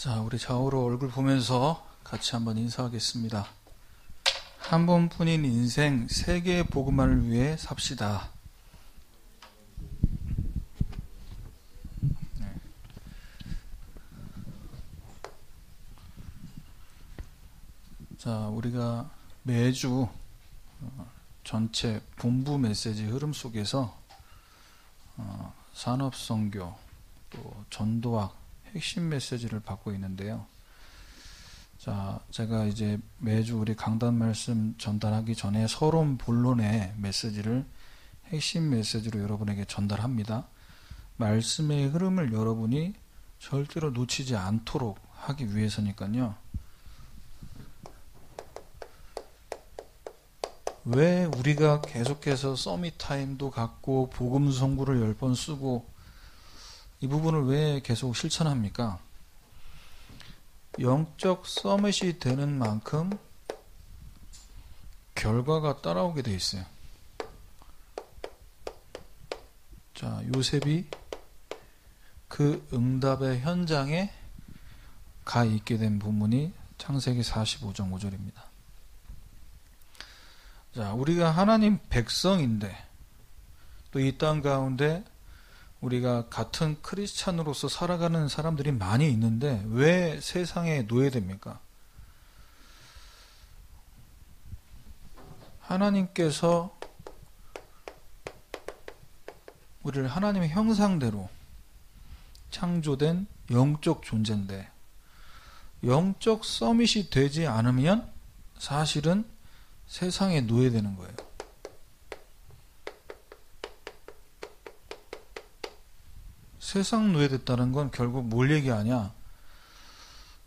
자, 우리 좌우로 얼굴 보면서 같이 한번 인사하겠습니다. 한 번뿐인 인생 세계의 복음만을 위해 삽시다. 네. 자, 우리가 매주 전체 본부 메시지 흐름 속에서 산업선교 또 전도학 핵심 메시지를 받고 있는데요. 자, 제가 이제 매주 우리 강단 말씀 전달하기 전에 서론 본론의 메시지를 핵심 메시지로 여러분에게 전달합니다. 말씀의 흐름을 여러분이 절대로 놓치지 않도록 하기 위해서니까요. 왜 우리가 계속해서 서밋 타임도 갖고 복음 선구를 10번 쓰고 이 부분을 왜 계속 실천합니까? 영적 서밋이 되는 만큼 결과가 따라오게 돼 있어요. 자, 요셉이 그 응답의 현장에 가 있게 된 부분이 창세기 45장 5절입니다. 자, 우리가 하나님 백성인데 또 이 땅 가운데 우리가 같은 크리스찬으로서 살아가는 사람들이 많이 있는데 왜 세상에 노예됩니까? 하나님께서 우리를 하나님의 형상대로 창조된 영적 존재인데 영적 서밋이 되지 않으면 사실은 세상에 노예되는 거예요. 세상 노예됐다는 건 결국 뭘 얘기하냐?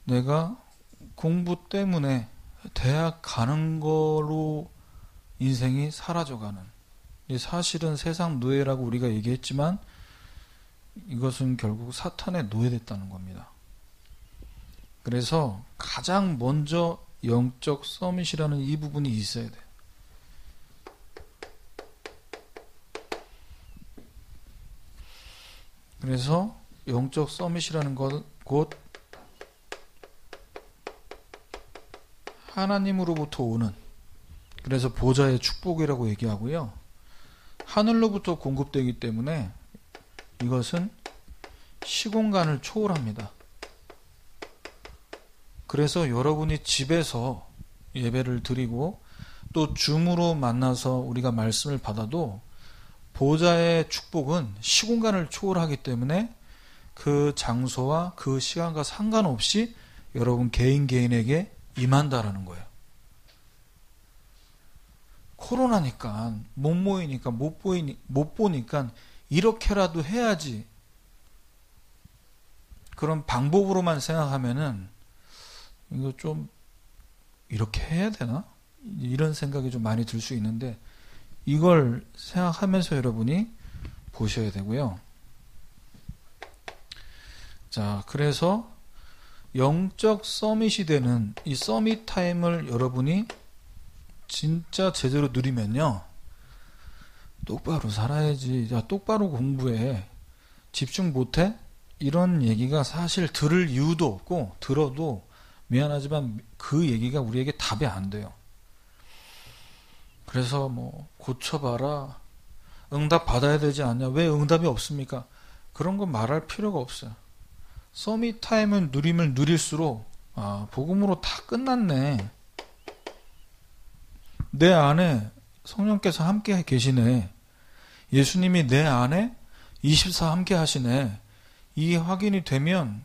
내가 공부 때문에 대학 가는 거로 인생이 사라져가는. 사실은 세상 노예라고 우리가 얘기했지만 이것은 결국 사탄의 노예됐다는 겁니다. 그래서 가장 먼저 영적 서밋이라는 이 부분이 있어야 돼요. 그래서 영적 서밋이라는 것 곧 하나님으로부터 오는, 그래서 보좌의 축복이라고 얘기하고요. 하늘로부터 공급되기 때문에 이것은 시공간을 초월합니다. 그래서 여러분이 집에서 예배를 드리고 또 줌으로 만나서 우리가 말씀을 받아도 보좌의 축복은 시공간을 초월하기 때문에 그 장소와 그 시간과 상관없이 여러분 개인에게 임한다라는 거예요. 코로나니까 못 모이니까 못 보니까 이렇게라도 해야지. 그런 방법으로만 생각하면은 이거 좀 이렇게 해야 되나? 이런 생각이 좀 많이 들 수 있는데 이걸 생각하면서 여러분이 보셔야 되고요. 자, 그래서 영적 서밋이 되는 이 서밋 타임을 여러분이 진짜 제대로 누리면요. 똑바로 살아야지. 야, 똑바로 공부해. 집중 못해? 이런 얘기가 사실 들을 이유도 없고 들어도 미안하지만 그 얘기가 우리에게 답이 안 돼요. 그래서 뭐 고쳐봐라. 응답 받아야 되지 않냐? 왜 응답이 없습니까? 그런 거 말할 필요가 없어요. 서밋 타임을 누리면 누릴수록 복음으로 다 끝났네. 내 안에 성령께서 함께 계시네. 예수님이 내 안에 24 함께 하시네. 이게 확인이 되면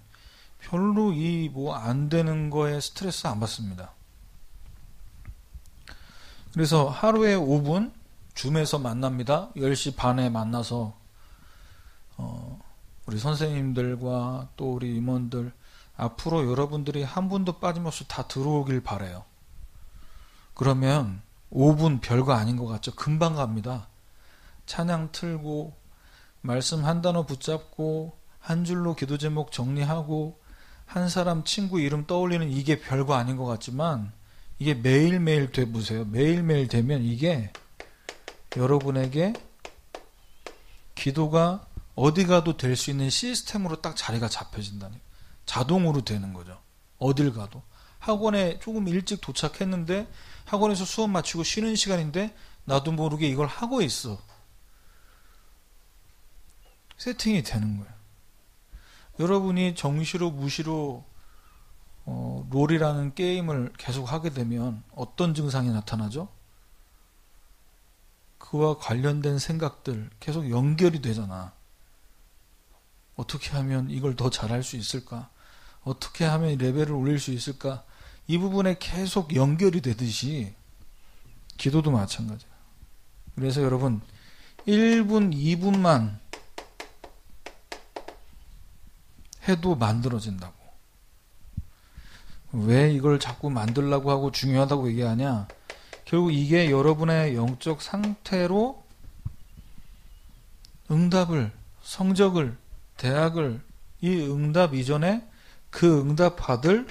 별로 이 뭐 안 되는 거에 스트레스 안 받습니다. 그래서 하루에 5분 줌에서 만납니다. 10시 반에 만나서 우리 선생님들과 또 우리 임원들 앞으로 여러분들이 한 분도 빠짐없이 다 들어오길 바라요. 그러면 5분 별거 아닌 것 같죠? 금방 갑니다. 찬양 틀고 말씀 한 단어 붙잡고 한 줄로 기도 제목 정리하고 한 사람 친구 이름 떠올리는 이게 별거 아닌 것 같지만 이게 매일매일 돼보세요. 매일매일 되면 이게 여러분에게 기도가 어디 가도 될 수 있는 시스템으로 딱 자리가 잡혀진다니. 자동으로 되는 거죠. 어딜 가도. 학원에 조금 일찍 도착했는데 학원에서 수업 마치고 쉬는 시간인데 나도 모르게 이걸 하고 있어. 세팅이 되는 거예요. 여러분이 정시로 무시로 롤이라는 게임을 계속 하게 되면 어떤 증상이 나타나죠? 그와 관련된 생각들 계속 연결이 되잖아. 어떻게 하면 이걸 더 잘할 수 있을까? 어떻게 하면 레벨을 올릴 수 있을까? 이 부분에 계속 연결이 되듯이 기도도 마찬가지예요. 그래서 여러분 1분, 2분만 해도 만들어진다고. 왜 이걸 자꾸 만들려고 하고 중요하다고 얘기하냐? 결국 이게 여러분의 영적 상태로 응답을, 성적을, 대학을, 이 응답 이전에 그 응답 받을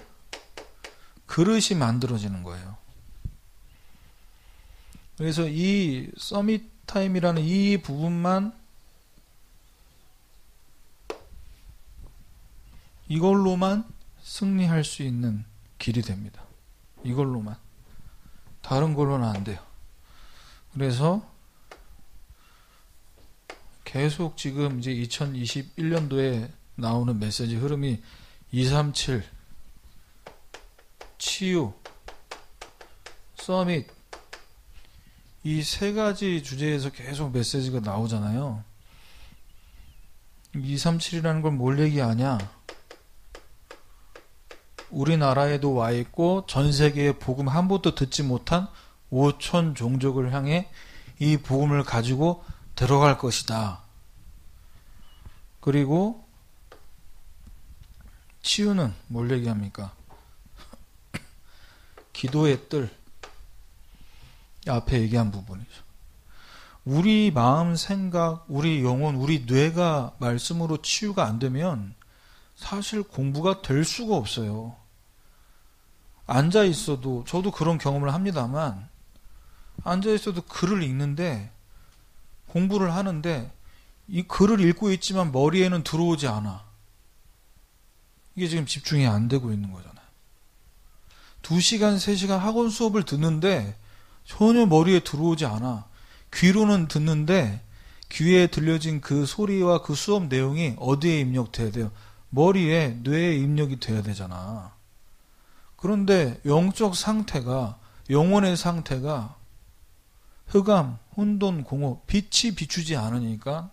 그릇이 만들어지는 거예요. 그래서 이 서밋 타임이라는 이 부분만 이걸로만 승리할 수 있는 길이 됩니다. 이걸로만. 다른 걸로는 안 돼요. 그래서 계속 지금 이제 2021년도에 나오는 메시지 흐름이 237, 치유, 서밋, 이 세 가지 주제에서 계속 메시지가 나오잖아요. 237이라는 걸 뭘 얘기하냐? 우리나라에도 와 있고 전 세계에 복음 한 번도 듣지 못한 5천 종족을 향해 이 복음을 가지고 들어갈 것이다. 그리고 치유는 뭘 얘기합니까? 기도의 뜰. 앞에 얘기한 부분이죠. 우리 마음, 생각, 우리 영혼, 우리 뇌가 말씀으로 치유가 안 되면 사실 공부가 될 수가 없어요. 앉아 있어도, 저도 그런 경험을 합니다만, 앉아 있어도 글을 읽는데, 공부를 하는데, 이 글을 읽고 있지만 머리에는 들어오지 않아. 이게 지금 집중이 안 되고 있는 거잖아요. 2시간, 3시간 학원 수업을 듣는데, 전혀 머리에 들어오지 않아. 귀로는 듣는데, 귀에 들려진 그 소리와 그 수업 내용이 어디에 입력돼야 돼요? 머리에, 뇌에 입력이 돼야 되잖아. 그런데 영적 상태가, 영혼의 상태가 흑암, 혼돈, 공허, 빛이 비추지 않으니까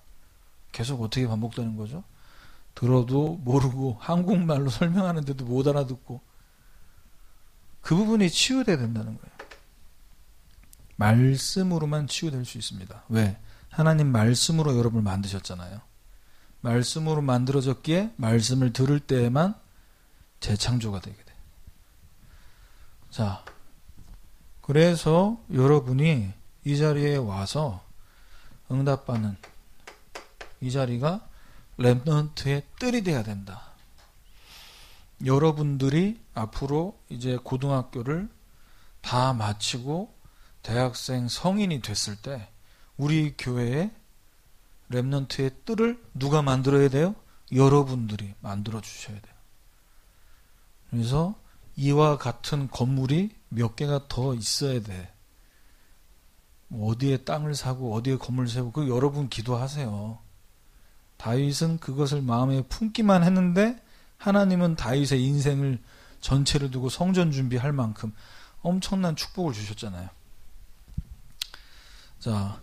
계속 어떻게 반복되는 거죠? 들어도 모르고 한국말로 설명하는데도 못 알아듣고 그 부분이 치유돼야 된다는 거예요. 말씀으로만 치유될 수 있습니다. 왜? 하나님 말씀으로 여러분을 만드셨잖아요. 말씀으로 만들어졌기에 말씀을 들을 때에만 재창조가 되게 돼. 자, 그래서 여러분이 이 자리에 와서 응답받는 이 자리가 렘넌트의 뜰이 돼야 된다. 여러분들이 앞으로 이제 고등학교를 다 마치고 대학생, 성인이 됐을 때 우리 교회에 렘넌트의 뜰을 누가 만들어야 돼요? 여러분들이 만들어 주셔야 돼요. 그래서 이와 같은 건물이 몇 개가 더 있어야 돼. 어디에 땅을 사고 어디에 건물을 세우고 그 여러분 기도하세요. 다윗은 그것을 마음에 품기만 했는데 하나님은 다윗의 인생을 전체를 두고 성전 준비할 만큼 엄청난 축복을 주셨잖아요. 자,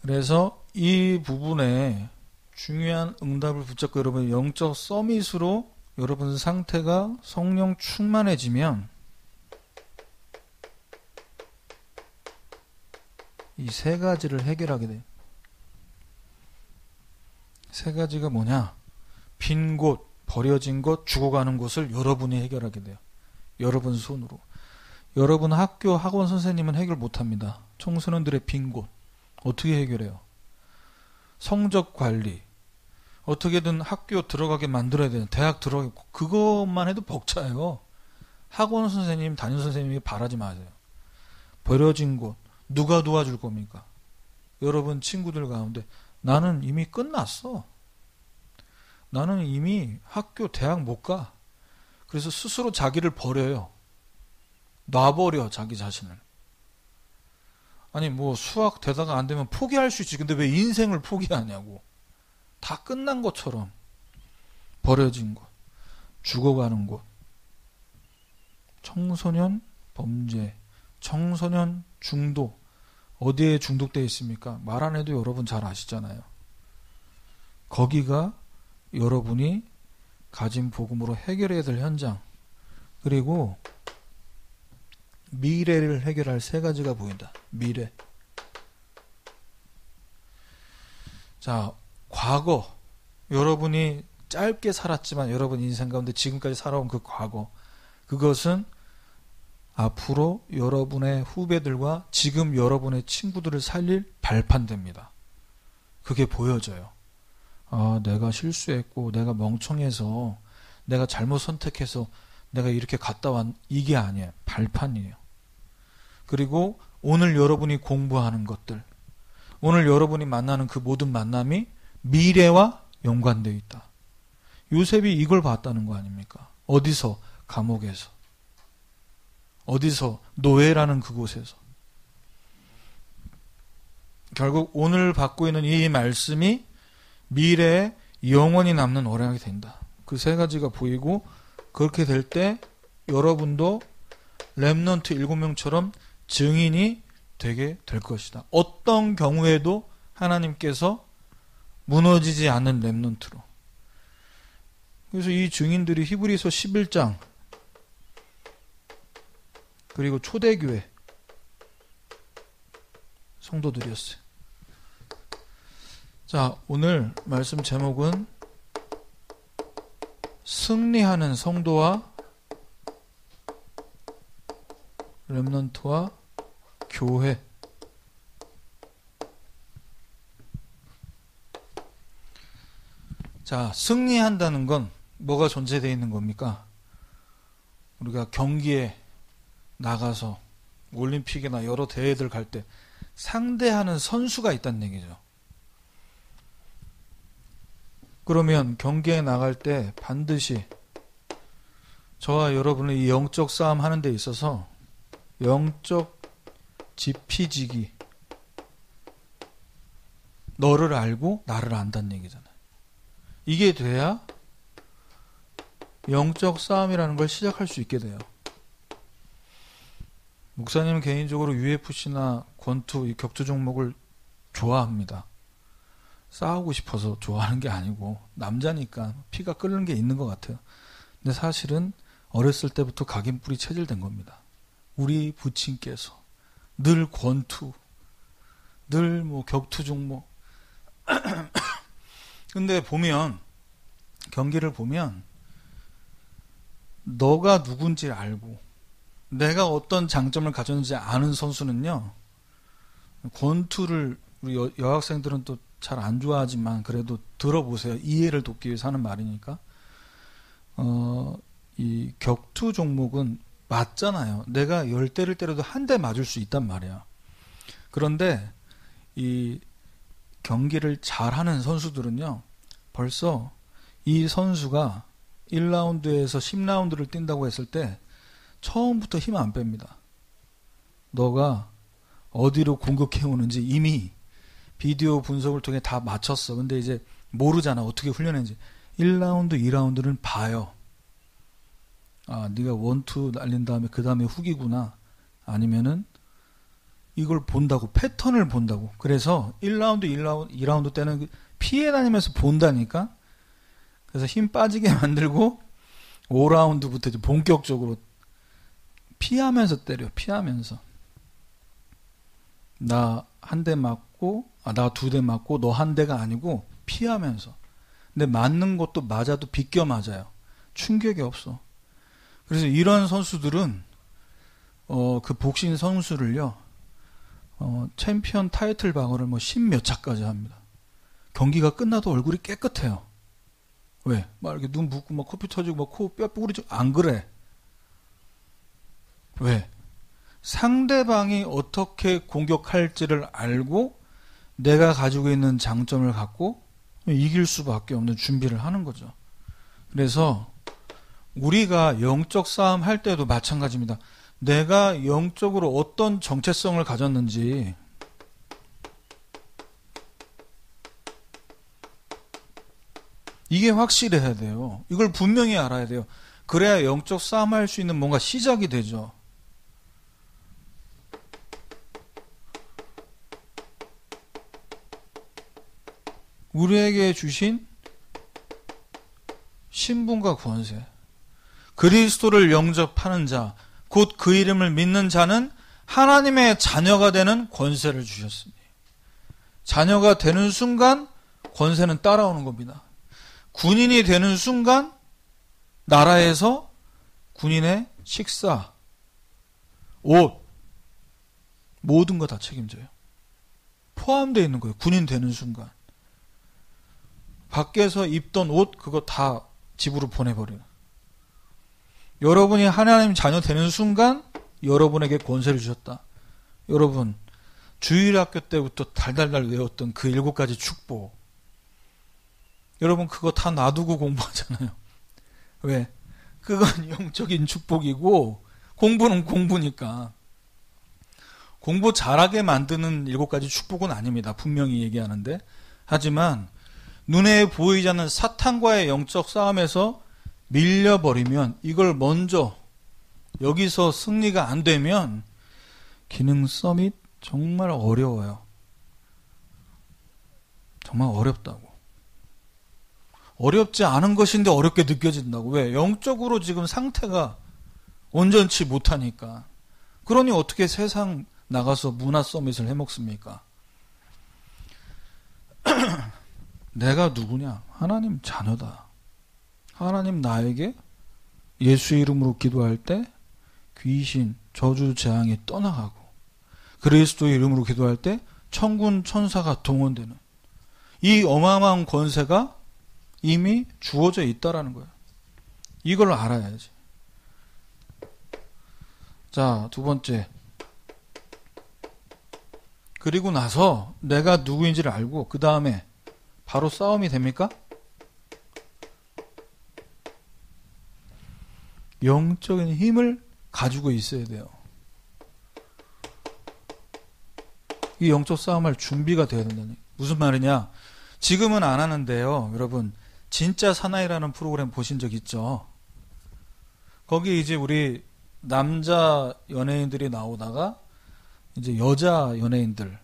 그래서 이 부분에 중요한 응답을 붙잡고 여러분 영적 서밋으로 여러분 상태가 성령 충만해지면 이 세 가지를 해결하게 돼요. 세 가지가 뭐냐? 빈 곳, 버려진 곳, 죽어가는 곳을 여러분이 해결하게 돼요. 여러분 손으로. 여러분 학교 학원 선생님은 해결 못합니다. 청소년들의 빈 곳 어떻게 해결해요? 성적 관리 어떻게든 학교 들어가게 만들어야 돼요. 대학 들어가게 그것만 해도 벅차요. 학원 선생님, 담임 선생님이 바라지 마세요. 버려진 곳 누가 도와줄 겁니까? 여러분 친구들 가운데 나는 이미 끝났어. 나는 이미 학교, 대학 못 가. 그래서 스스로 자기를 버려요. 놔버려, 자기 자신을. 아니, 뭐 수학 되다가 안 되면 포기할 수 있지. 근데 왜 인생을 포기하냐고. 다 끝난 것처럼 버려진 곳, 죽어가는 곳. 청소년 범죄, 청소년 중독. 어디에 중독되어 있습니까? 말 안 해도 여러분 잘 아시잖아요. 거기가 여러분이 가진 복음으로 해결해야 될 현장, 그리고 미래를 해결할 세 가지가 보인다. 미래. 자, 과거. 여러분이 짧게 살았지만 여러분 인생 가운데 지금까지 살아온 그 과거. 그것은 앞으로 여러분의 후배들과 지금 여러분의 친구들을 살릴 발판됩니다. 그게 보여져요. 아, 내가 실수했고 내가 멍청해서 내가 잘못 선택해서 내가 이렇게 갔다 왔. 이게 아니에요. 발판이에요. 그리고 오늘 여러분이 공부하는 것들, 오늘 여러분이 만나는 그 모든 만남이 미래와 연관되어 있다. 요셉이 이걸 봤다는 거 아닙니까? 어디서? 감옥에서. 어디서? 노예라는 그곳에서. 결국 오늘 받고 있는 이 말씀이 미래에 영원히 남는 어량이 된다. 그 세 가지가 보이고, 그렇게 될 때 여러분도 렘넌트 7명처럼 증인이 되게 될 것이다. 어떤 경우에도 하나님께서 무너지지 않는 렘넌트로. 그래서 이 증인들이 히브리서 11장 그리고 초대교회 성도들이었어요. 자, 오늘 말씀 제목은 승리하는 성도와 렘넌트와 교회. 자, 승리한다는 건 뭐가 존재되어 있는 겁니까? 우리가 경기에 나가서 올림픽이나 여러 대회들 갈 때 상대하는 선수가 있다는 얘기죠. 그러면 경기에 나갈 때 반드시 저와 여러분의 이 영적 싸움 하는 데 있어서 영적 지피지기, 너를 알고 나를 안다는 얘기잖아요. 이게 돼야 영적 싸움이라는 걸 시작할 수 있게 돼요. 목사님은 개인적으로 UFC나 권투, 이 격투 종목을 좋아합니다. 싸우고 싶어서 좋아하는 게 아니고 남자니까 피가 끓는 게 있는 것 같아요. 근데 사실은 어렸을 때부터 각인뿌리 체질된 겁니다. 우리 부친께서 늘 권투, 늘 뭐 격투 종목. 근데 보면, 경기를 보면 너가 누군지 알고 내가 어떤 장점을 가졌는지 아는 선수는요, 권투를 우리 여학생들은 또 잘 안 좋아하지만 그래도 들어보세요. 이해를 돕기 위해서 하는 말이니까. 이 격투 종목은 맞잖아요. 내가 10대를 때려도 한 대 맞을 수 있단 말이야. 그런데 이 경기를 잘하는 선수들은요, 벌써 이 선수가 1라운드에서 10라운드를 뛴다고 했을 때 처음부터 힘 안 뺍니다. 너가 어디로 공격해 오는지 이미 비디오 분석을 통해 다 맞췄어. 근데 이제 모르잖아. 어떻게 훈련했는지. 1라운드, 2라운드는 봐요. 아, 네가 원투 날린 다음에 그 다음에 훅이구나. 아니면은 이걸 본다고, 패턴을 본다고. 그래서 1라운드, 2라운드 때는 피해 다니면서 본다니까. 그래서 힘 빠지게 만들고 5라운드부터 이제 본격적으로 피하면서 때려. 피하면서. 나 한 대 맞고, 나 2대 맞고 너 한 대가 아니고 피하면서. 근데 맞는 것도 맞아도 비껴 맞아요. 충격이 없어. 그래서 이런 선수들은 그 복싱 선수를요, 챔피언 타이틀 방어를 뭐 10몇 차까지 합니다. 경기가 끝나도 얼굴이 깨끗해요. 왜? 막 이렇게 눈 붓고 막 코피 터지고 막 코 뼈 부러지고 안 그래. 왜? 상대방이 어떻게 공격할지를 알고 내가 가지고 있는 장점을 갖고 이길 수밖에 없는 준비를 하는 거죠. 그래서 우리가 영적 싸움 할 때도 마찬가지입니다. 내가 영적으로 어떤 정체성을 가졌는지 이게 확실해야 돼요. 이걸 분명히 알아야 돼요. 그래야 영적 싸움할 수 있는 뭔가 시작이 되죠. 우리에게 주신 신분과 권세, 그리스도를 영접하는 자, 곧 그 이름을 믿는 자는 하나님의 자녀가 되는 권세를 주셨으니, 자녀가 되는 순간 권세는 따라오는 겁니다. 군인이 되는 순간 나라에서 군인의 식사, 옷, 모든 거 다 책임져요. 포함되어 있는 거예요. 군인 되는 순간. 밖에서 입던 옷 그거 다 집으로 보내버려요. 여러분이 하나님 자녀 되는 순간 여러분에게 권세를 주셨다. 여러분 주일학교 때부터 달달달 외웠던 그 7가지 축복, 여러분 그거 다 놔두고 공부하잖아요. 왜? 그건 영적인 축복이고 공부는 공부니까. 공부 잘하게 만드는 7가지 축복은 아닙니다. 분명히 얘기하는데. 하지만 눈에 보이지 않는 사탄과의 영적 싸움에서 밀려버리면, 이걸 먼저 여기서 승리가 안 되면 기능 서밋 정말 어려워요. 정말 어렵다고. 어렵지 않은 것인데 어렵게 느껴진다고. 왜? 영적으로 지금 상태가 온전치 못하니까. 그러니 어떻게 세상 나가서 문화 서밋을 해먹습니까? 내가 누구냐? 하나님 자녀다. 하나님 나에게 예수 이름으로 기도할 때 귀신, 저주, 재앙이 떠나가고, 그리스도의 이름으로 기도할 때 천군, 천사가 동원되는 이 어마어마한 권세가 이미 주어져 있다라는 거예요. 이걸 알아야지. 자, 두 번째. 그리고 나서 내가 누구인지를 알고 그 다음에 바로 싸움이 됩니까? 영적인 힘을 가지고 있어야 돼요. 이 영적 싸움할 준비가 돼야 된다니. 무슨 말이냐? 지금은 안 하는데요. 여러분, 진짜 사나이라는 프로그램 보신 적 있죠? 거기 이제 우리 남자 연예인들이 나오다가 이제 여자 연예인들,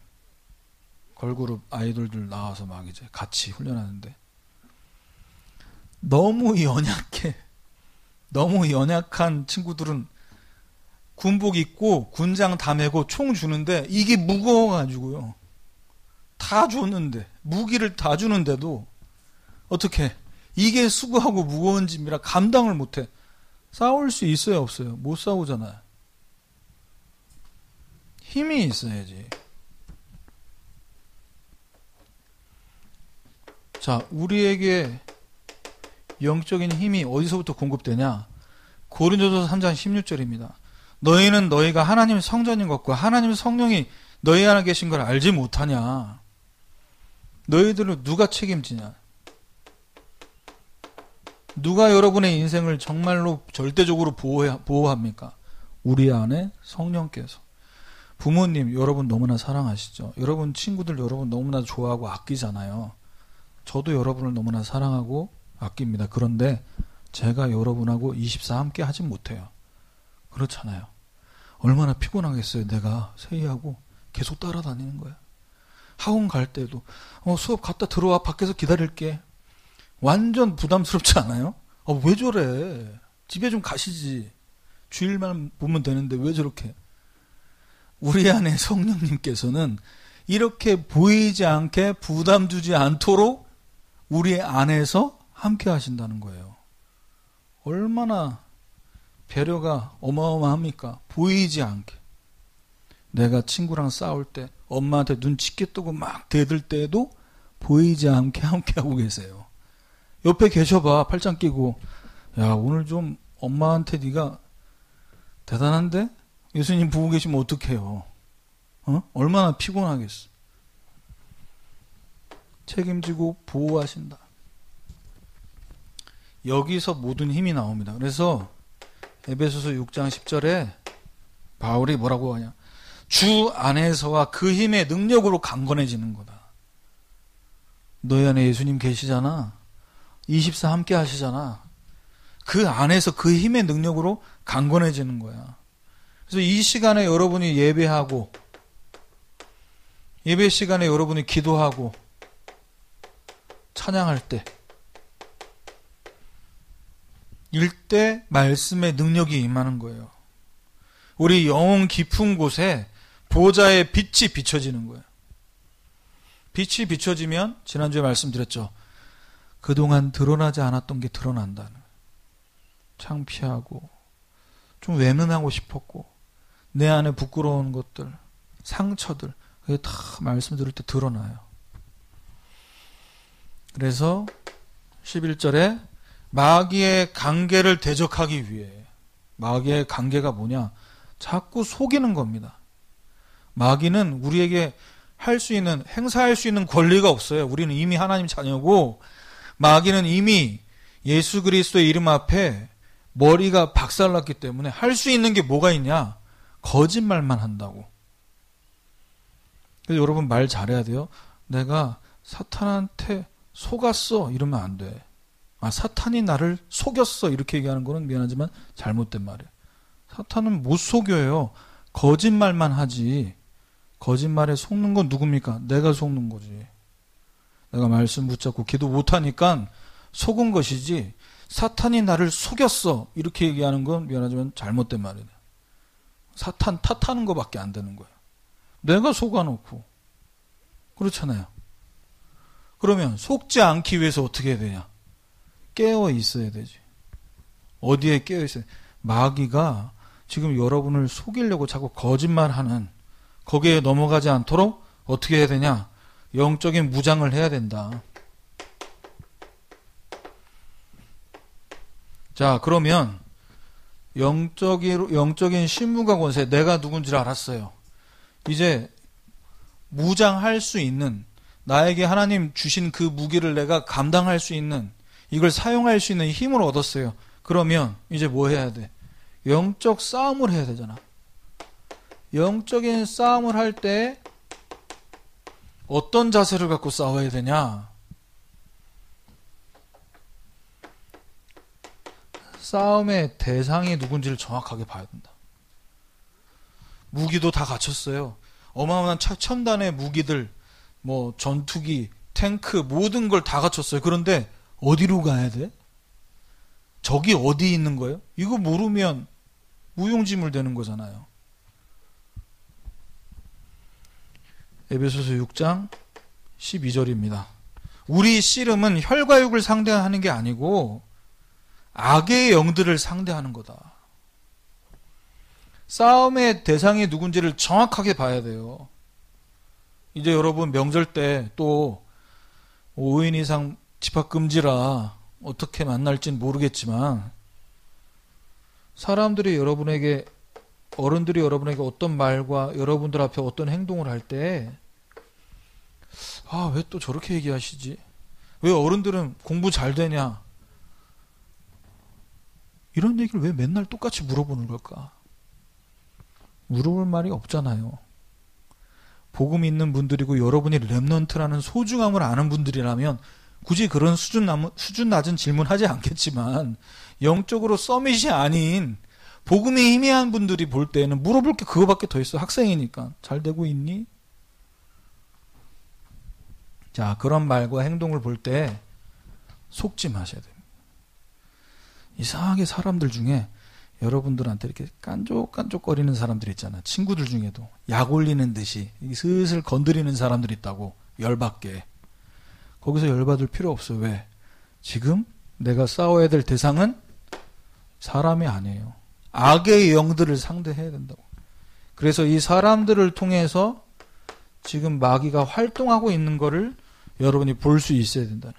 걸그룹 아이돌들 나와서 막 이제 같이 훈련하는데, 너무 연약한 친구들은 군복 입고 군장 다 메고 총 주는데 이게 무거워가지고요. 다 줬는데, 무기를 다 주는데도 어떻게 이게 수고하고 무거운 짐이라 감당을 못해. 싸울 수 있어요, 없어요? 못 싸우잖아요. 힘이 있어야지. 자, 우리에게 영적인 힘이 어디서부터 공급되냐? 고린도서 3장 16절입니다. 너희는 너희가 하나님의 성전인 것과 하나님의 성령이 너희 안에 계신 걸 알지 못하냐? 너희들을 누가 책임지냐? 누가 여러분의 인생을 정말로 절대적으로 보호합니까? 우리 안에 성령께서. 부모님 여러분 너무나 사랑하시죠? 여러분 친구들 여러분 너무나 좋아하고 아끼잖아요. 저도 여러분을 너무나 사랑하고 아낍니다. 그런데 제가 여러분하고 24 함께 하진 못해요. 그렇잖아요. 얼마나 피곤하겠어요. 내가 세이하고 계속 따라다니는 거야. 학원 갈 때도 수업 갔다 들어와, 밖에서 기다릴게. 완전 부담스럽지 않아요? 왜 저래? 집에 좀 가시지. 주일만 보면 되는데 왜 저렇게? 우리 안에 성령님께서는 이렇게 보이지 않게 부담 주지 않도록 우리 안에서 함께 하신다는 거예요. 얼마나 배려가 어마어마합니까? 보이지 않게. 내가 친구랑 싸울 때 엄마한테 눈 짙게 뜨고 막 대들 때에도 보이지 않게 함께하고 계세요. 옆에 계셔봐. 팔짱 끼고. 야, 오늘 좀 엄마한테 네가 대단한데? 예수님 보고 계시면 어떡해요? 얼마나 피곤하겠어. 책임지고 보호하신다. 여기서 모든 힘이 나옵니다. 그래서 에베소서 6장 10절에 바울이 뭐라고 하냐? 주 안에서와 그 힘의 능력으로 강건해지는 거다. 너희 안에 예수님 계시잖아. 24 함께 하시잖아. 그 안에서 그 힘의 능력으로 강건해지는 거야. 그래서 이 시간에 여러분이 예배하고, 예배 시간에 여러분이 기도하고 찬양할 때, 일대 말씀의 능력이 임하는 거예요. 우리 영혼 깊은 곳에 보좌의 빛이 비춰지는 거예요. 빛이 비춰지면 지난주에 말씀드렸죠. 그동안 드러나지 않았던 게 드러난다는. 창피하고 좀 외면하고 싶었고 내 안에 부끄러운 것들, 상처들, 그게 다 말씀 들을 때 드러나요. 그래서 11절에 마귀의 관계를 대적하기 위해, 마귀의 관계가 뭐냐? 자꾸 속이는 겁니다. 마귀는 우리에게 할 수 있는, 행사할 수 있는 권리가 없어요. 우리는 이미 하나님 자녀고, 마귀는 이미 예수 그리스도의 이름 앞에 머리가 박살났기 때문에 할 수 있는 게 뭐가 있냐? 거짓말만 한다고. 그래서 여러분 말 잘해야 돼요. 내가 사탄한테 속았어 이러면 안 돼. 아, 사탄이 나를 속였어 이렇게 얘기하는 거는 미안하지만 잘못된 말이에요. 사탄은 못 속여요. 거짓말만 하지. 거짓말에 속는 건 누굽니까? 내가 속는 거지. 내가 말씀 붙잡고 기도 못하니까 속은 것이지, 사탄이 나를 속였어 이렇게 얘기하는 건 미안하지만 잘못된 말이에요. 사탄 탓하는 것밖에 안 되는 거예요. 내가 속아놓고. 그렇잖아요. 그러면 속지 않기 위해서 어떻게 해야 되냐? 깨어 있어야 되지. 어디에 깨어 있어야 돼? 마귀가 지금 여러분을 속이려고 자꾸 거짓말하는, 거기에 넘어가지 않도록 어떻게 해야 되냐? 영적인 무장을 해야 된다. 자, 그러면 영적인 신무가 권세, 내가 누군지를 알았어요. 이제 무장할 수 있는, 나에게 하나님 주신 그 무기를 내가 감당할 수 있는, 이걸 사용할 수 있는 힘을 얻었어요. 그러면 이제 뭐 해야 돼? 영적 싸움을 해야 되잖아. 영적인 싸움을 할 때 어떤 자세를 갖고 싸워야 되냐? 싸움의 대상이 누군지를 정확하게 봐야 된다. 무기도 다 갖췄어요. 어마어마한 첨단의 무기들, 뭐 전투기, 탱크, 모든 걸 다 갖췄어요. 그런데 어디로 가야 돼? 적이 어디 있는 거예요? 이거 모르면 무용지물 되는 거잖아요. 에베소서 6장 12절입니다. 우리 씨름은 혈과 육을 상대하는 게 아니고 악의 영들을 상대하는 거다. 싸움의 대상이 누군지를 정확하게 봐야 돼요. 이제 여러분 명절 때 또 5인 이상 집합금지라 어떻게 만날진 모르겠지만, 사람들이 여러분에게, 어른들이 여러분에게 어떤 말과 여러분들 앞에 어떤 행동을 할 때, 아, 왜 또 저렇게 얘기하시지? 왜 어른들은 공부 잘 되냐? 이런 얘기를 왜 맨날 똑같이 물어보는 걸까? 물어볼 말이 없잖아요. 복음 있는 분들이고 여러분이 렘넌트라는 소중함을 아는 분들이라면 굳이 그런 수준 낮은 질문하지 않겠지만, 영적으로 서밋이 아닌 복음의 희미한 분들이 볼 때는 물어볼 게 그거밖에 더 있어. 학생이니까. 잘 되고 있니? 자, 그런 말과 행동을 볼 때 속지 마셔야 됩니다. 이상하게 사람들 중에 여러분들한테 이렇게 깐족깐족거리는 사람들 있잖아. 친구들 중에도 약 올리는 듯이 슬슬 건드리는 사람들 있다고. 열받게. 거기서 열받을 필요 없어요. 왜? 지금 내가 싸워야 될 대상은 사람이 아니에요. 악의 영들을 상대해야 된다고. 그래서 이 사람들을 통해서 지금 마귀가 활동하고 있는 거를 여러분이 볼 수 있어야 된다는.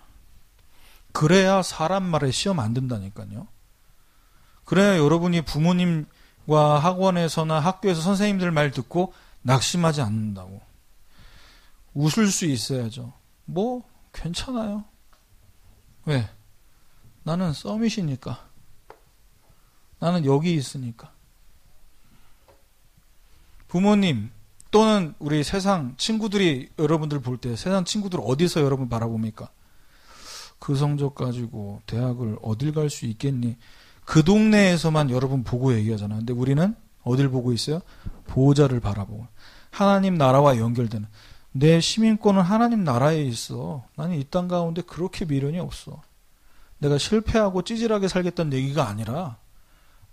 그래야 사람 말에 시험 안 든다니까요. 그래야 여러분이 부모님과 학원에서나 학교에서 선생님들 말 듣고 낙심하지 않는다고. 웃을 수 있어야죠. 뭐 괜찮아요. 왜? 나는 서밋이니까. 나는 여기 있으니까. 부모님 또는 우리 세상 친구들이 여러분들 볼 때 세상 친구들 어디서 여러분 바라봅니까? 그 성적 가지고 대학을 어딜 갈 수 있겠니? 그 동네에서만 여러분 보고 얘기하잖아. 근데 우리는 어딜 보고 있어요? 보호자를 바라보고. 하나님 나라와 연결되는. 내 시민권은 하나님 나라에 있어. 나는 이 땅 가운데 그렇게 미련이 없어. 내가 실패하고 찌질하게 살겠다는 얘기가 아니라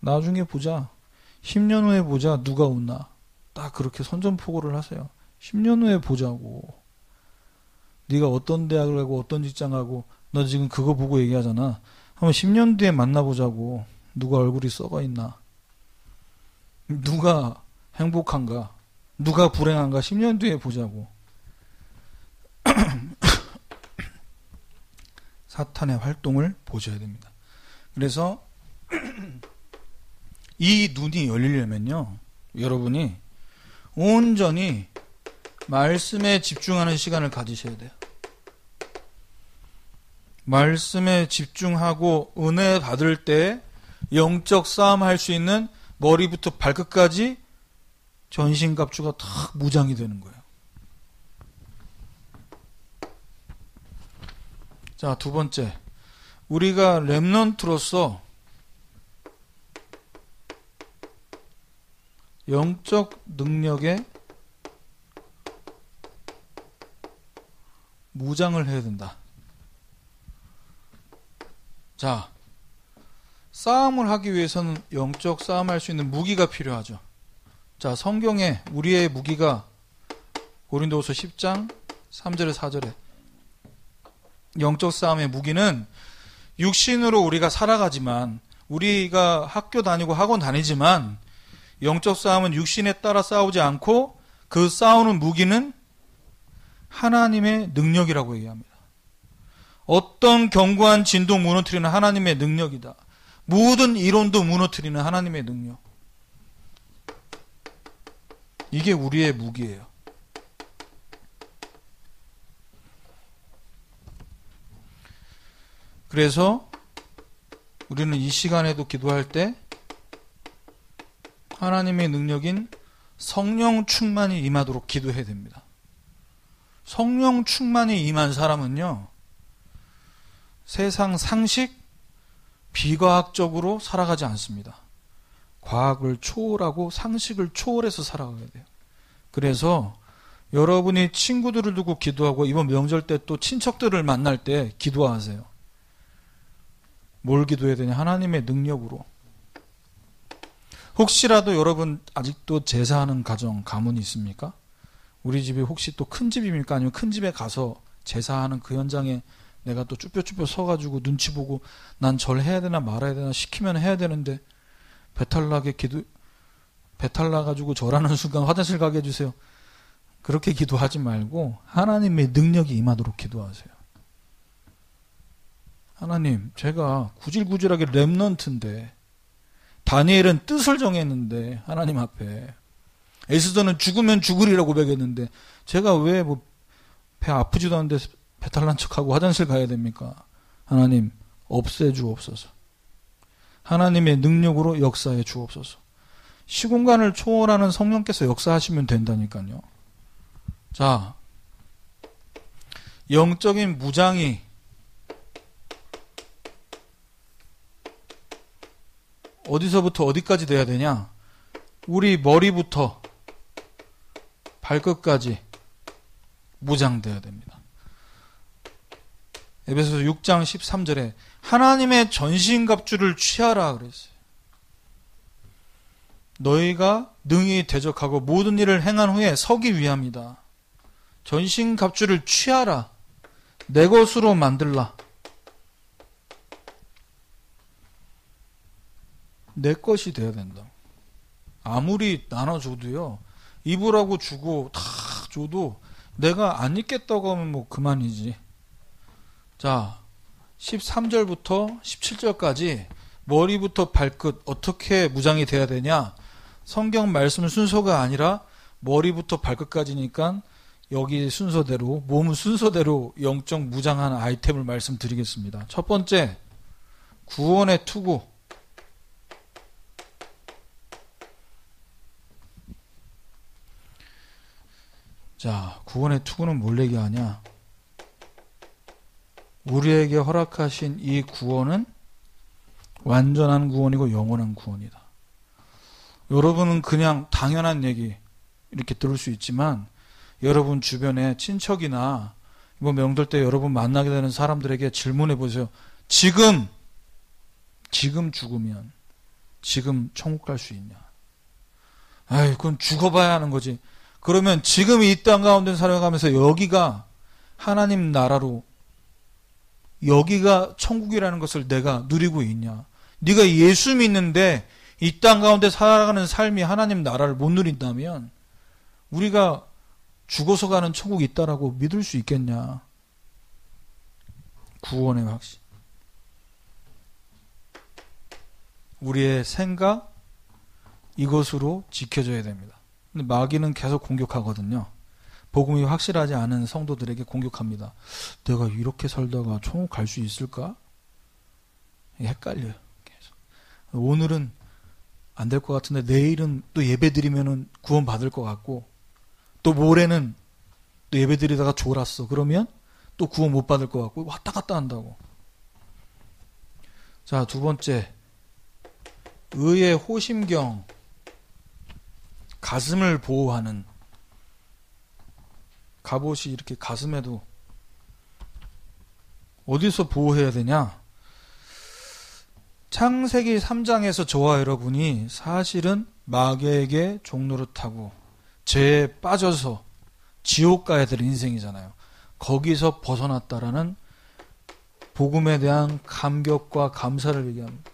나중에 보자. 10년 후에 보자. 누가 웃나. 딱 그렇게 선전포고를 하세요. 10년 후에 보자고. 네가 어떤 대학을 가고 어떤 직장 가고 너 지금 그거 보고 얘기하잖아. 한번 10년 뒤에 만나보자고. 누가 얼굴이 썩어 있나. 누가 행복한가. 누가 불행한가. 10년 뒤에 보자고. 사탄의 활동을 보셔야 됩니다. 그래서 이 눈이 열리려면요. 여러분이 온전히 말씀에 집중하는 시간을 가지셔야 돼요. 말씀에 집중하고 은혜 받을 때 영적 싸움 할 수 있는 머리부터 발끝까지 전신갑주가 다 무장이 되는 거예요. 자, 두 번째. 우리가 렘넌트로서 영적 능력에 무장을 해야 된다. 자, 싸움을 하기 위해서는 영적 싸움할 수 있는 무기가 필요하죠. 자, 성경에 우리의 무기가 고린도후서 10장 3절에 4절에 영적 싸움의 무기는 육신으로 우리가 살아가지만 우리가 학교 다니고 학원 다니지만 영적 싸움은 육신에 따라 싸우지 않고 그 싸우는 무기는 하나님의 능력이라고 얘기합니다. 어떤 견고한 진도 무너뜨리는 하나님의 능력이다. 모든 이론도 무너뜨리는 하나님의 능력. 이게 우리의 무기예요. 그래서 우리는 이 시간에도 기도할 때 하나님의 능력인 성령 충만이 임하도록 기도해야 됩니다. 성령 충만이 임한 사람은요, 세상 상식, 비과학적으로 살아가지 않습니다. 과학을 초월하고 상식을 초월해서 살아가야 돼요. 그래서 여러분이 친구들을 두고 기도하고 이번 명절 때 또 친척들을 만날 때 기도하세요. 뭘 기도해야 되냐? 하나님의 능력으로. 혹시라도 여러분 아직도 제사하는 가정, 가문이 있습니까? 우리 집이 혹시 또 큰 집입니까? 아니면 큰 집에 가서 제사하는 그 현장에 내가 또 쭈뼛쭈뼛 서가지고 눈치 보고 난 절해야 되나 말아야 되나 시키면 해야 되는데 배탈 나가지고 절하는 순간 화장실 가게 해주세요. 그렇게 기도하지 말고 하나님의 능력이 임하도록 기도하세요. 하나님, 제가 구질구질하게 렘넌트인데 다니엘은 뜻을 정했는데 하나님 앞에 에스더는 죽으면 죽으리라고 고백했는데 제가 왜 배 아프지도 않은데 배탈 난 척하고 화장실 가야 됩니까? 하나님, 없애 주옵소서. 하나님의 능력으로 역사해 주옵소서. 시공간을 초월하는 성령께서 역사하시면 된다니까요. 자, 영적인 무장이 어디서부터 어디까지 돼야 되냐? 우리 머리부터 발끝까지 무장돼야 됩니다. 에베소서 6장 13절에 하나님의 전신갑주를 취하라 그랬어요. 너희가 능히 대적하고 모든 일을 행한 후에 서기 위함이다. 전신갑주를 취하라. 내 것으로 만들라. 내 것이 돼야 된다. 아무리 나눠줘도요, 입으라고 주고 다 줘도 내가 안 입겠다고 하면 뭐 그만이지. 자, 13절부터 17절까지 머리부터 발끝 어떻게 무장이 돼야 되냐? 성경 말씀 순서가 아니라 머리부터 발끝까지니까 여기 순서대로, 몸 순서대로 영적 무장한 아이템을 말씀드리겠습니다. 첫 번째, 구원의 투구. 자, 구원의 투구는 뭘 얘기하냐? 우리에게 허락하신 이 구원은 완전한 구원이고 영원한 구원이다. 여러분은 그냥 당연한 얘기 이렇게 들을 수 있지만 여러분 주변에 친척이나 이번 명절 때 여러분 만나게 되는 사람들에게 질문해 보세요. 지금 죽으면 지금 천국 갈 수 있냐? 아이, 그건 죽어봐야 하는 거지. 그러면 지금 이 땅 가운데 살아가면서 여기가 하나님 나라로, 여기가 천국이라는 것을 내가 누리고 있냐? 네가 예수 믿는데 이 땅 가운데 살아가는 삶이 하나님 나라를 못 누린다면 우리가 죽어서 가는 천국이 있다라고 믿을 수 있겠냐? 구원의 확신. 우리의 생각, 이것으로 지켜져야 됩니다. 근데 마귀는 계속 공격하거든요. 복음이 확실하지 않은 성도들에게 공격합니다. 내가 이렇게 살다가 천국 갈 수 있을까? 헷갈려요. 계속. 오늘은 안 될 것 같은데 내일은 또 예배 드리면은 구원 받을 것 같고, 또 모레는 또 예배 드리다가 졸았어. 그러면 또 구원 못 받을 것 같고, 왔다 갔다 한다고. 자, 두 번째, 의의 호심경. 가슴을 보호하는. 갑옷이 이렇게 가슴에도 어디서 보호해야 되냐? 창세기 3장에서 저와 여러분이 사실은 마귀에게 종노릇하고 죄에 빠져서 지옥 가야 될 인생이잖아요. 거기서 벗어났다라는 복음에 대한 감격과 감사를 얘기합니다.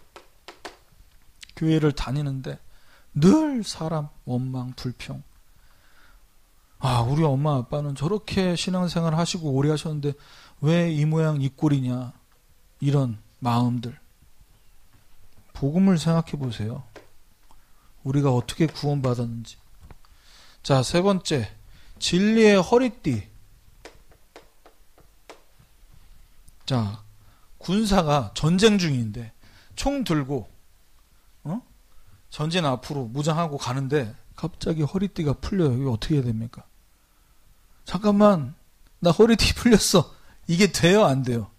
교회를 다니는데 늘 사람, 원망, 불평. 아, 우리 엄마 아빠는 저렇게 신앙생활 하시고 오래 하셨는데 왜 이 모양 이 꼴이냐. 이런 마음들. 복음을 생각해 보세요. 우리가 어떻게 구원받았는지. 자, 세 번째, 진리의 허리띠. 자, 군사가 전쟁 중인데 총 들고 전진 앞으로 무장하고 가는데 갑자기 허리띠가 풀려요. 이거 어떻게 해야 됩니까? 잠깐만, 나 허리띠 풀렸어. 이게 돼요, 안 돼요?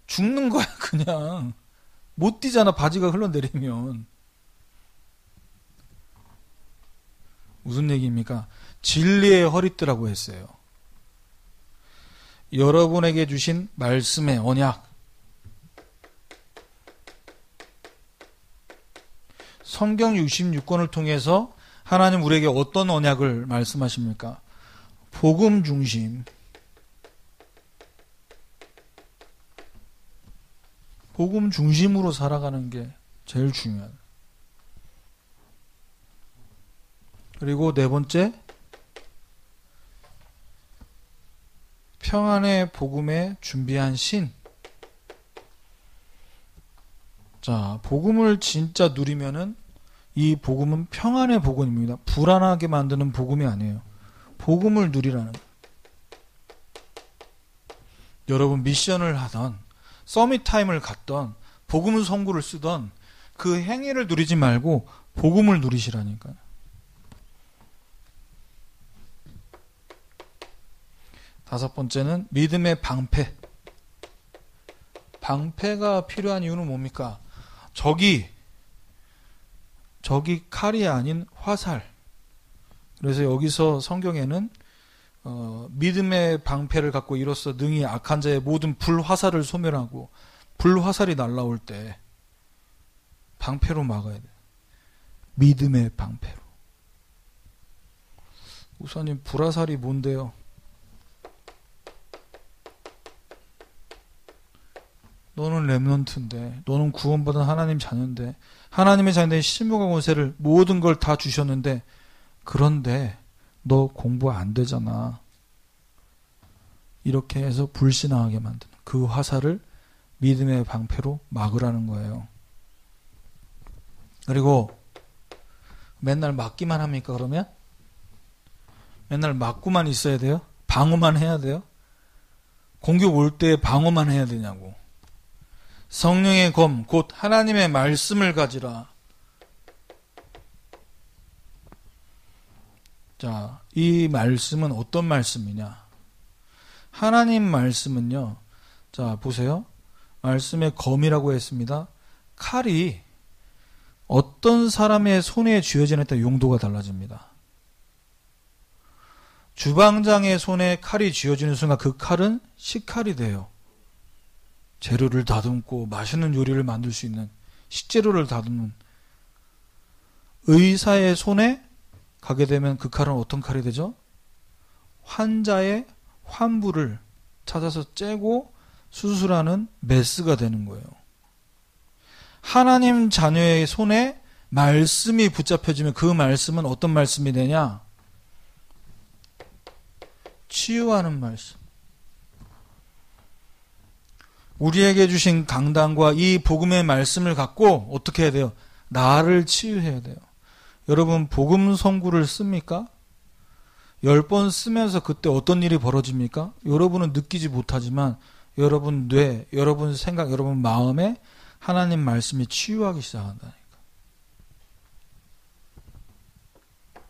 죽는 거야, 그냥. 못 뛰잖아, 바지가 흘러내리면. 무슨 얘기입니까? 진리의 허리띠라고 했어요. 여러분에게 주신 말씀의 언약. 성경 66권을 통해서 하나님 우리에게 어떤 언약을 말씀하십니까? 복음 중심. 복음 중심으로 살아가는 게 제일 중요해요. 그리고 네 번째, 평안의 복음에 준비한 신. 자, 복음을 진짜 누리면은 이 복음은 평안의 복음입니다. 불안하게 만드는 복음이 아니에요. 복음을 누리라는. 여러분 미션을 하던, 서밋 타임을 갔던, 복음 선구를 쓰던 그 행위를 누리지 말고 복음을 누리시라니까요. 다섯 번째는 믿음의 방패. 방패가 필요한 이유는 뭡니까? 적이 칼이 아닌 화살. 그래서 여기서 성경에는 믿음의 방패를 갖고 이로써 능히 악한 자의 모든 불화살을 소멸하고, 불화살이 날라올 때 방패로 막아야 돼요. 믿음의 방패로. 우선님, 불화살이 뭔데요? 너는 렘넌트인데, 너는 구원받은 하나님 자녀인데, 하나님의 자녀인 신무가 권세를 모든 걸 다 주셨는데, 그런데 너 공부 안 되잖아. 이렇게 해서 불신앙하게 만드는 그 화살을 믿음의 방패로 막으라는 거예요. 그리고 맨날 맞기만 합니까, 그러면? 맨날 맞고만 있어야 돼요? 방어만 해야 돼요? 공격 올 때 방어만 해야 되냐고. 성령의 검, 곧 하나님의 말씀을 가지라. 자, 이 말씀은 어떤 말씀이냐? 하나님 말씀은요, 자, 보세요. 말씀의 검이라고 했습니다. 칼이 어떤 사람의 손에 쥐어지느냐에 따라 용도가 달라집니다. 주방장의 손에 칼이 쥐어지는 순간 그 칼은 식칼이 돼요. 재료를 다듬고 맛있는 요리를 만들 수 있는 식재료를 다듬는. 의사의 손에 가게 되면 그 칼은 어떤 칼이 되죠? 환자의 환부를 찾아서 째고 수술하는 메스가 되는 거예요. 하나님 자녀의 손에 말씀이 붙잡혀지면 그 말씀은 어떤 말씀이 되냐? 치유하는 말씀. 우리에게 주신 강단과 이 복음의 말씀을 갖고 어떻게 해야 돼요? 나를 치유해야 돼요. 여러분, 복음 선구를 씁니까? 10번 쓰면서 그때 어떤 일이 벌어집니까? 여러분은 느끼지 못하지만 여러분 뇌, 여러분 생각, 여러분 마음에 하나님 말씀이 치유하기 시작한다니까.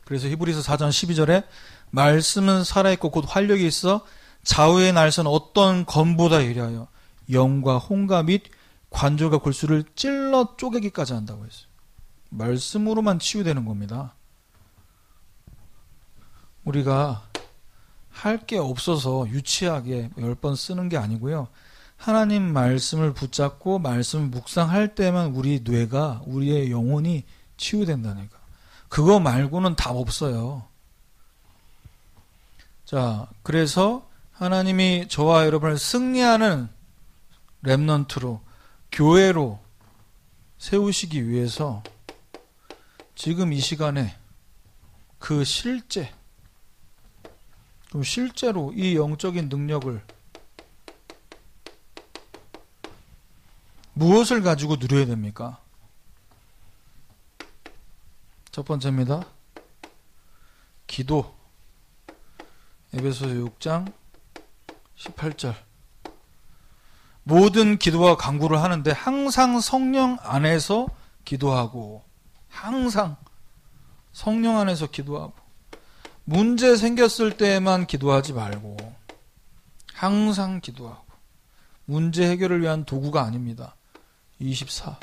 그래서 히브리서 4장 12절에 말씀은 살아있고 곧 활력이 있어 좌우의 날선 어떤 검보다 예리하여 영과 홍과 및 관절과 골수를 찔러 쪼개기까지 한다고 했어요. 말씀으로만 치유되는 겁니다. 우리가 할 게 없어서 유치하게 10번 쓰는 게 아니고요. 하나님 말씀을 붙잡고 말씀을 묵상할 때만 우리 뇌가, 우리의 영혼이 치유된다니까. 그거 말고는 답 없어요. 자, 그래서 하나님이 저와 여러분을 승리하는 렘넌트로, 교회로 세우시기 위해서 지금 이 시간에 그 실제로 이 영적인 능력을 무엇을 가지고 누려야 됩니까? 첫 번째입니다. 기도. 에베소서 6장 18절. 모든 기도와 간구를 하는데 항상 성령 안에서 기도하고, 항상 성령 안에서 기도하고, 문제 생겼을 때만 기도하지 말고 항상 기도하고. 문제 해결을 위한 도구가 아닙니다. 24.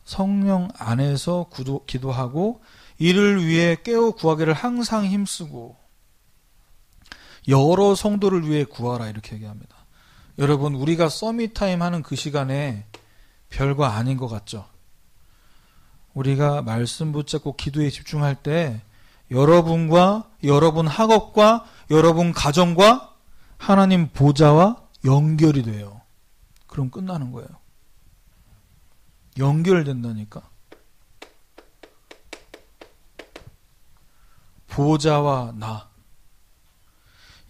성령 안에서 기도하고 이를 위해 깨어 구하기를 항상 힘쓰고 여러 성도를 위해 구하라, 이렇게 얘기합니다. 여러분, 우리가 서밋타임 하는 그 시간에 별거 아닌 것 같죠? 우리가 말씀 붙잡고 기도에 집중할 때 여러분과 여러분 학업과 여러분 가정과 하나님 보좌와 연결이 돼요. 그럼 끝나는 거예요. 연결된다니까. 보좌와 나,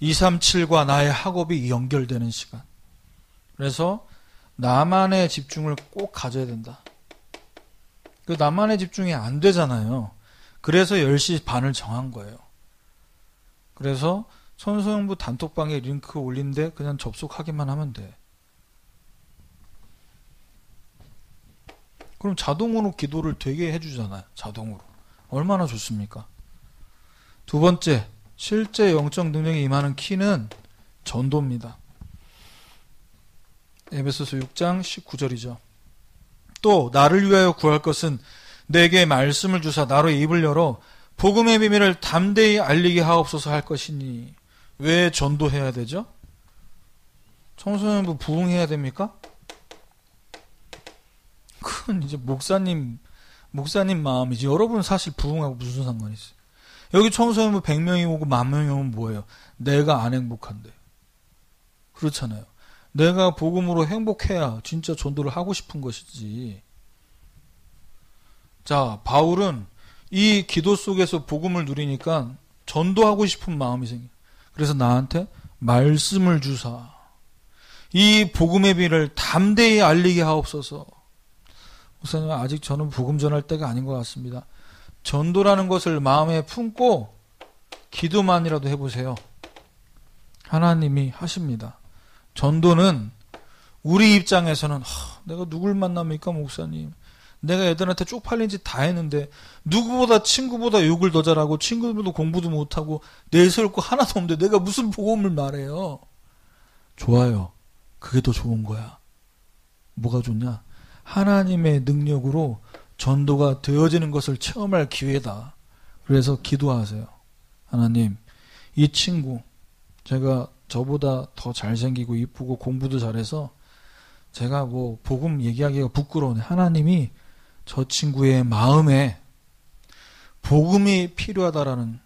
237과 나의 학업이 연결되는 시간. 그래서 나만의 집중을 꼭 가져야 된다. 그 나만의 집중이 안 되잖아요. 그래서 10시 반을 정한 거예요. 그래서 천소형부 단톡방에 링크 올린데 그냥 접속하기만 하면 돼. 그럼 자동으로 기도를 되게 해주잖아요. 자동으로. 얼마나 좋습니까? 두 번째, 실제 영적 능력이 임하는 키는 전도입니다. 에베소서 6장 19절이죠. 또 나를 위하여 구할 것은 내게 말씀을 주사 나로 입을 열어 복음의 비밀을 담대히 알리게 하옵소서 할 것이니. 왜 전도해야 되죠? 청소년부 부흥해야 됩니까? 그건 이제 목사님 마음이지. 여러분 사실 부흥하고 무슨 상관이 있어요? 여기 청소년부 100명이 오고 10,000명이 오면 뭐예요? 내가 안 행복한데. 그렇잖아요. 내가 복음으로 행복해야 진짜 전도를 하고 싶은 것이지. 자, 바울은 이 기도 속에서 복음을 누리니까 전도하고 싶은 마음이 생겨요. 그래서 나한테 말씀을 주사 이 복음의 비를 담대히 알리게 하옵소서. 목사님, 아직 저는 복음 전할 때가 아닌 것 같습니다. 전도라는 것을 마음에 품고 기도만이라도 해보세요. 하나님이 하십니다. 전도는 우리 입장에서는 내가 누굴 만납니까 목사님? 내가 애들한테 쪽팔린 짓 다 했는데 누구보다 친구보다 욕을 더 잘하고 친구들도 공부도 못하고 내세울 거 하나도 없는데 내가 무슨 복음을 말해요. 좋아요. 그게 더 좋은 거야. 뭐가 좋냐? 하나님의 능력으로 전도가 되어지는 것을 체험할 기회다. 그래서 기도하세요. 하나님, 이 친구 제가 저보다 더 잘생기고 이쁘고 공부도 잘해서 제가 뭐 복음 얘기하기가 부끄러운데 하나님이 저 친구의 마음에 복음이 필요하다라는,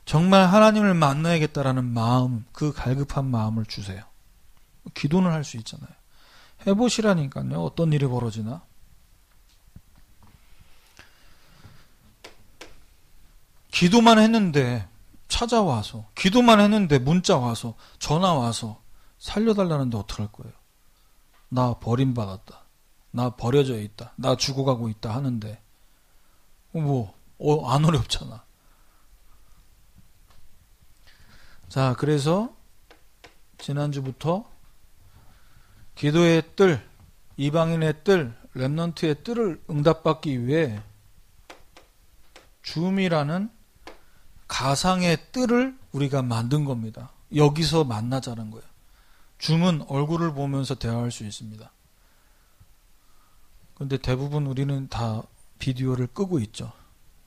정말 하나님을 만나야겠다라는 마음, 그 갈급한 마음을 주세요. 기도는 할 수 있잖아요. 해보시라니까요. 어떤 일이 벌어지나. 기도만 했는데 찾아와서, 기도만 했는데 문자 와서, 전화 와서 살려달라는데 어떡할 거예요? 나 버림받았다. 나 버려져 있다. 나 죽어가고 있다 하는데 안 어렵잖아. 자, 그래서 지난주부터 기도의 뜰, 이방인의 뜰, 렘넌트의 뜰을 응답받기 위해 줌이라는 가상의 뜰을 우리가 만든 겁니다. 여기서 만나자는 거예요. 줌은 얼굴을 보면서 대화할 수 있습니다. 그런데 대부분 우리는 다 비디오를 끄고 있죠.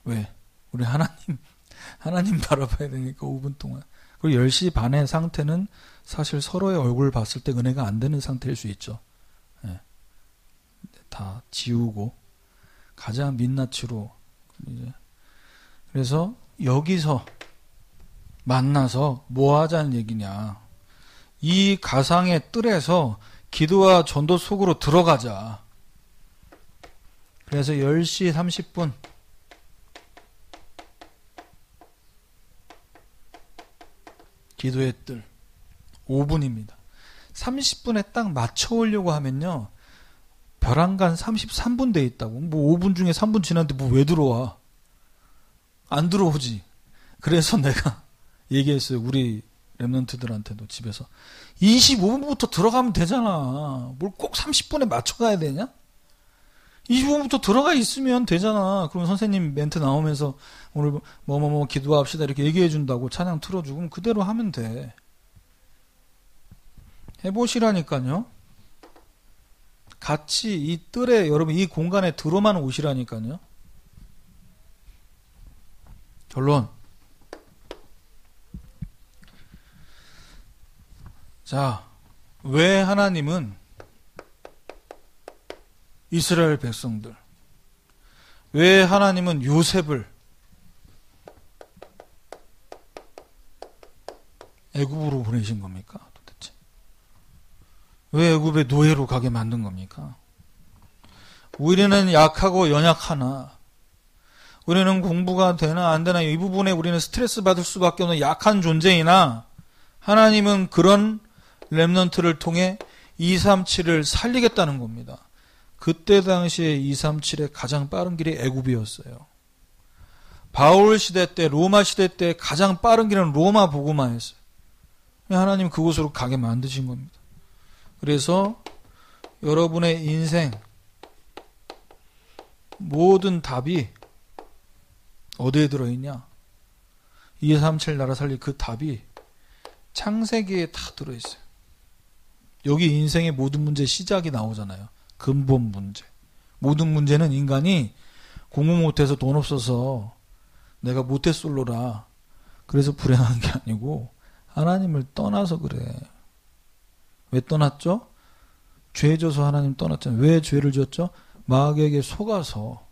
왜? 우리 하나님 바라봐야 되니까 5분 동안. 그리고 10시 반의 상태는 사실 서로의 얼굴을 봤을 때 은혜가 안 되는 상태일 수 있죠. 네. 다 지우고 가장 민낯으로 이제. 그래서 여기서 만나서 뭐 하자는 얘기냐. 이 가상의 뜰에서 기도와 전도 속으로 들어가자. 그래서 10시 30분 기도의 뜰 5분입니다. 30분에 딱 맞춰오려고 하면요. 벼랑간 33분 돼 있다고. 뭐 5분 중에 3분 지났는데 뭐 왜 들어와? 안 들어오지. 그래서 내가 얘기했어요. 우리 랩런트들한테도 집에서 25분부터 들어가면 되잖아. 뭘 꼭 30분에 맞춰가야 되냐? 25분부터 들어가 있으면 되잖아. 그럼 선생님 멘트 나오면서 오늘 뭐뭐뭐 기도합시다 이렇게 얘기해 준다고 찬양 틀어주고 그럼 그대로 하면 돼. 해보시라니까요. 같이 이 뜰에 여러분 이 공간에 들어만 오시라니까요. 결론. 자, 왜 하나님은 이스라엘 백성들, 왜 하나님은 요셉을 애굽으로 보내신 겁니까? 도대체 왜 애굽의 노예로 가게 만든 겁니까? 우리는 약하고 연약하나, 우리는 공부가 되나 안 되나 이 부분에 우리는 스트레스 받을 수밖에 없는 약한 존재이나 하나님은 그런 렘넌트를 통해 237을 살리겠다는 겁니다. 그때 당시에 237의 가장 빠른 길이 애굽이었어요. 바울 시대 때, 로마 시대 때 가장 빠른 길은 로마 복음화였어요. 하나님 그곳으로 가게 만드신 겁니다. 그래서 여러분의 인생 모든 답이 어디에 들어있냐? 237 나라 살릴 그 답이 창세기에 다 들어있어요. 여기 인생의 모든 문제의 시작이 나오잖아요. 근본 문제. 모든 문제는 인간이 공부 못해서 돈 없어서 내가 모태솔로라 그래서 불행한 게 아니고 하나님을 떠나서 그래. 왜 떠났죠? 죄 져서 하나님 떠났잖아요. 왜 죄를 지었죠? 마귀에게 속아서.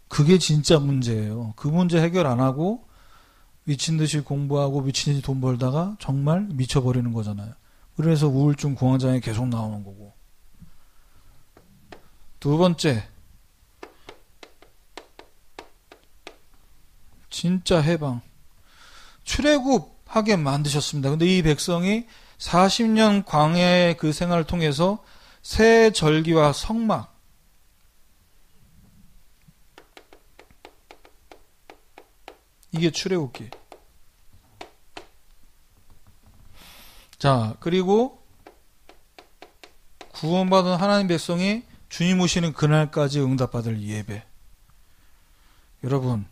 그게 진짜 문제예요. 그 문제 해결 안 하고 미친듯이 공부하고 미친듯이 돈 벌다가 정말 미쳐버리는 거잖아요. 그래서 우울증 공황장애 계속 나오는 거고. 두 번째, 진짜 해방. 출애굽하게 만드셨습니다. 근데 이 백성이 40년 광야의 그 생활을 통해서 새 절기와 성막, 이게 출애굽기. 자, 그리고 구원받은 하나님 백성이 주님 오시는 그날까지 응답받을 예배. 여러분,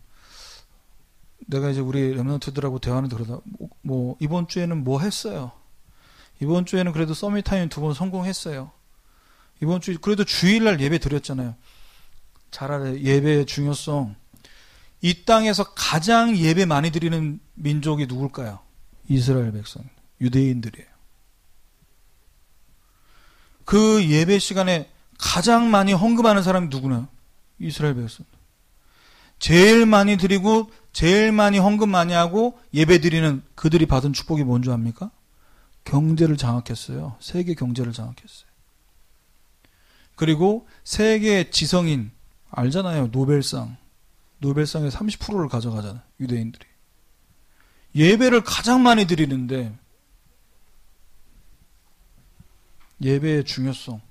내가 이제 우리 렘넌트들하고 대화하는데 그러다 이번 주에는 뭐 했어요? 이번 주에는 그래도 서밋타임 2번 성공했어요. 이번 주 그래도 주일날 예배 드렸잖아요. 잘 알아요. 예배의 중요성. 이 땅에서 가장 예배 많이 드리는 민족이 누굴까요? 이스라엘 백성, 유대인들이에요. 그 예배 시간에 가장 많이 헌금하는 사람이 누구나? 이스라엘 백성. 제일 많이 드리고 제일 많이 헌금 많이 하고 예배 드리는 그들이 받은 축복이 뭔지 압니까? 경제를 장악했어요. 세계 경제를 장악했어요. 그리고 세계 지성인 알잖아요. 노벨상의 30%를 가져가잖아요. 유대인들이. 예배를 가장 많이 드리는데 예배의 중요성.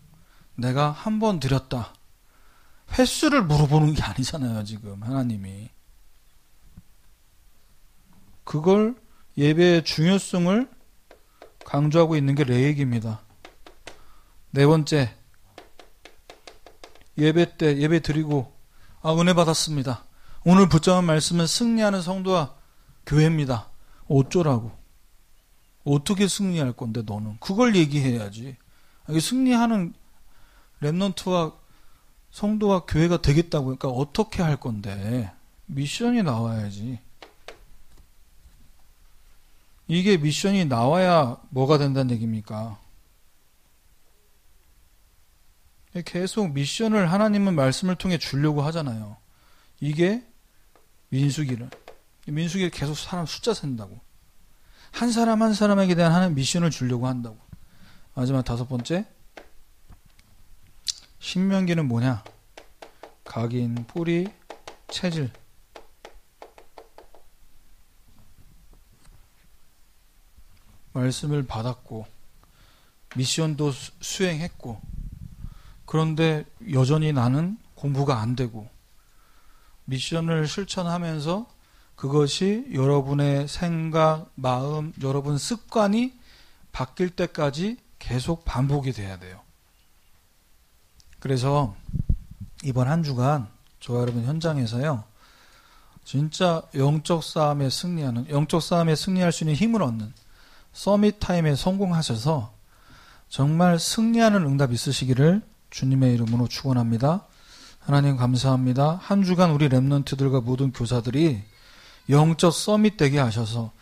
내가 한 번 드렸다. 횟수를 물어보는 게 아니잖아요. 지금 하나님이. 그걸 예배의 중요성을 강조하고 있는 게 레위기입니다. 네 번째, 예배 때 예배 드리고 은혜 받았습니다. 오늘 붙잡은 말씀은 승리하는 성도와 교회입니다. 어쩌라고? 어떻게 승리할 건데 너는? 그걸 얘기해야지. 승리하는 렘넌트와 성도와 교회가 되겠다고 그러니까 어떻게 할 건데? 미션이 나와야지. 이게 미션이 나와야 뭐가 된다는 얘기입니까? 계속 미션을 하나님은 말씀을 통해 주려고 하잖아요. 이게 민수기를 계속 사람 숫자 센다고. 한 사람 한 사람에게 대한 하나님 미션을 주려고 한다고. 마지막 다섯 번째, 신명기는 뭐냐? 각인, 뿌리, 체질. 말씀을 받았고 미션도 수행했고 그런데 여전히 나는 공부가 안 되고 미션을 실천하면서 그것이 여러분의 생각, 마음, 여러분 습관이 바뀔 때까지 계속 반복이 돼야 돼요. 그래서 이번 한 주간 저와 여러분 현장에서요. 진짜 영적 싸움에 승리할 수 있는 힘을 얻는 서밋 타임에 성공하셔서 정말 승리하는 응답 있으시기를 주님의 이름으로 축원합니다. 하나님 감사합니다. 한 주간 우리 렘넌트들과 모든 교사들이 영적 서밋 되게 하셔서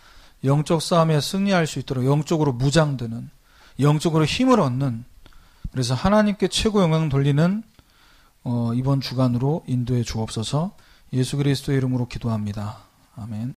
영적 싸움에 승리할 수 있도록 영적으로 무장되는, 영적으로 힘을 얻는, 그래서 하나님께 최고 영광 돌리는 이번 주간으로 인도해 주옵소서. 예수 그리스도의 이름으로 기도합니다. 아멘.